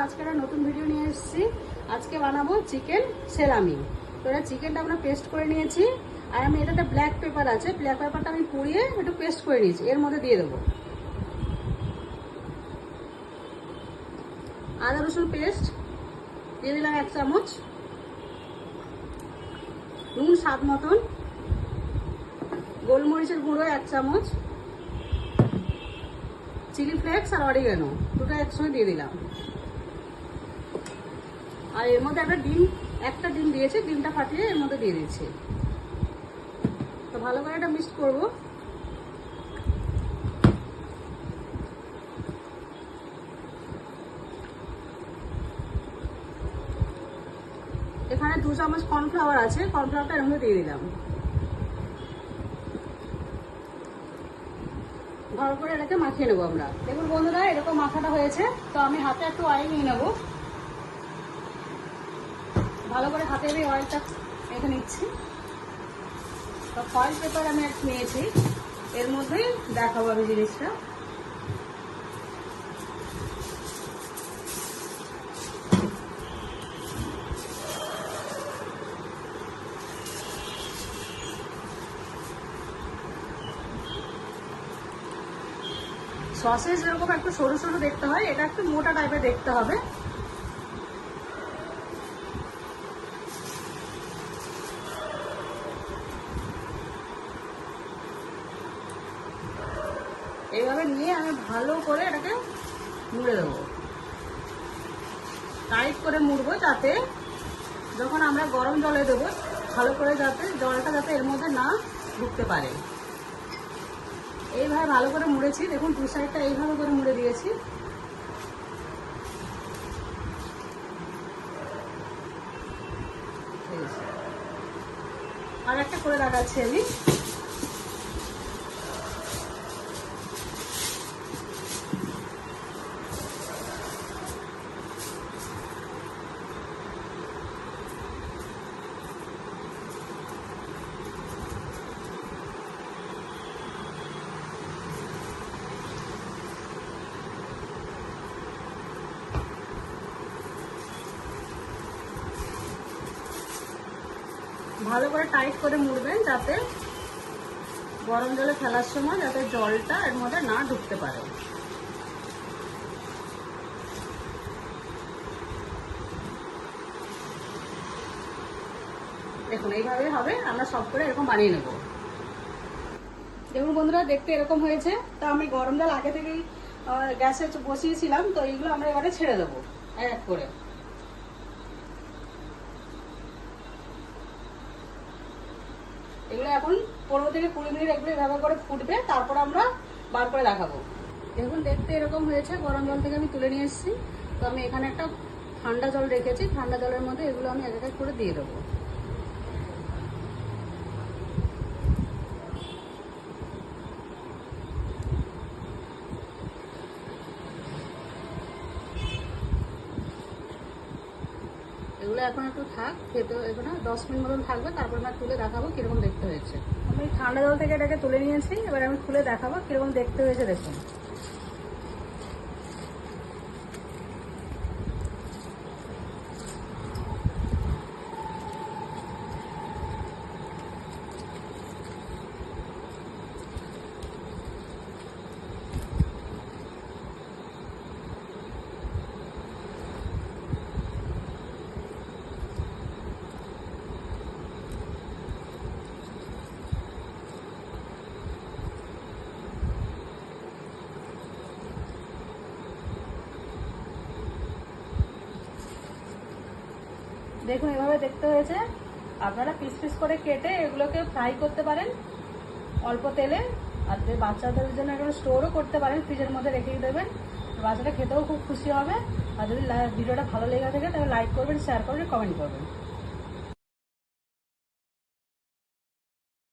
আজকে একটা নতুন ভিডিও নিয়ে এসেছি। আজকে বানাবো চিকেন সেলামি। তো এটা চিকেনটা আমরা পেস্ট করে নিয়েছি, আর আমি এটাতে ব্ল্যাক পেপার আছে, ব্ল্যাক পেপারটা আমি পুড়িয়ে একটু পেস্ট করে নিয়েছি, এর মধ্যে দিয়ে দেবো আদা রসুন পেস্ট, দিয়ে দিলাম 1 চামচ, নুন স্বাদ মতন, গোলমরিচের গুঁড়ো 1 চামচ, চিলি ফ্লেক্স আর অরিগানো দুটো একসঙ্গে দিয়ে দিলাম। আর এর মধ্যে একটা ডিম দিয়েছি, ডিমটা ফাটিয়ে এর মধ্যে দিয়ে দিচ্ছি। তো ভালো করে এটা মিক্স করবো। এখানে 2 চামচ কর্নফ্লাওয়ার আছে, কর্নফ্লাওয়ারটা এর মধ্যে দিয়ে দিলাম। ভালো করে এটাকে মাখিয়ে নেবো আমরা। দেখুন বন্ধুরা, এরকম মাখাটা হয়েছে। তো আমি হাতে একটু অয়েল নিয়ে নেবো, ভালো করে হাতে এই অয়েলটা মেখে নিচ্ছি। তো ফয়েল পেপার আমি একটা নিয়েছি, এর মধ্যেই দেখাবো আমি জিনিসটা। সসেজ যেরকম একটু সরু সরু দেখতে হয়, এটা একটু মোটা টাইপের দেখতে হবে। এইভাবে নিয়ে আমি ভালো করে এটাকে মুড়ে দেবো, টাইট করে মুড়বো, যাতে যখন আমরা গরম জলে দেবো ভালো করে যাতে জলটা যাতে এর মধ্যে না ঢুকতে পারে। এইভাবে ভালো করে মুড়েছি, দেখুন 2 সাইডটা এইভাবে করে মুড়ে দিয়েছি। আর একটা করে দেখাচ্ছি আমি। ভালো করে টাইট করে মুড়বেন, যাতে গরম জলে ফেলার সময় যাতে জলটা এর মধ্যে না ঢুকতে পারে। দেখুন এইভাবে হবে, আমরা সব করে এরকম বানিয়ে নেব। দেখুন বন্ধুরা, দেখতে এরকম হয়েছে। তো আমি গরম জল আগে থেকেই গ্যাসে বসিয়েছিলাম, তো এইগুলো আমরা এবারে ছেড়ে দেবো এক এক করে। এগুলো এখন 15 থেকে 20 মিনিট এগুলো এভাবে করে ফুটবে, তারপর আমরা বার করে দেখাবো। দেখুন দেখতে এরকম হয়েছে, গরম জল থেকে আমি তুলে নিয়ে এসেছি। তো আমি এখানে একটা ঠান্ডা জল রেখেছি, ঠান্ডা জলের মধ্যে এগুলো আমি এক এক করে দিয়ে দেবো। এগুলো এখন একটু থাক, খেতে এখানে 10 মিনিট মতন থাকবে, তারপর আমি তুলে দেখাবো কিরকম দেখতে হয়েছে। আমি ঠান্ডা জল থেকে এটাকে তুলে নিয়েছি, এবার আমি খুলে দেখাবো কিরকম দেখতে হয়েছে। দেখুন দেখুন এভাবে দেখতে হয়েছে। আপনারা পিস পিস করে কেটে এগুলোকে ফ্রাই করতে পারেন অল্প তেলে, আর বাচ্চাদের জন্য এগুলো স্টোরও করতে পারেন, ফ্রিজের মধ্যে রেখে দেবেন। বাচ্চাটা খেতেও খুব খুশি হবে। আর যদি ভিডিওটা ভালো লেগে থাকে তাহলে লাইক করবেন, শেয়ার করবেন, কমেন্ট করবেন।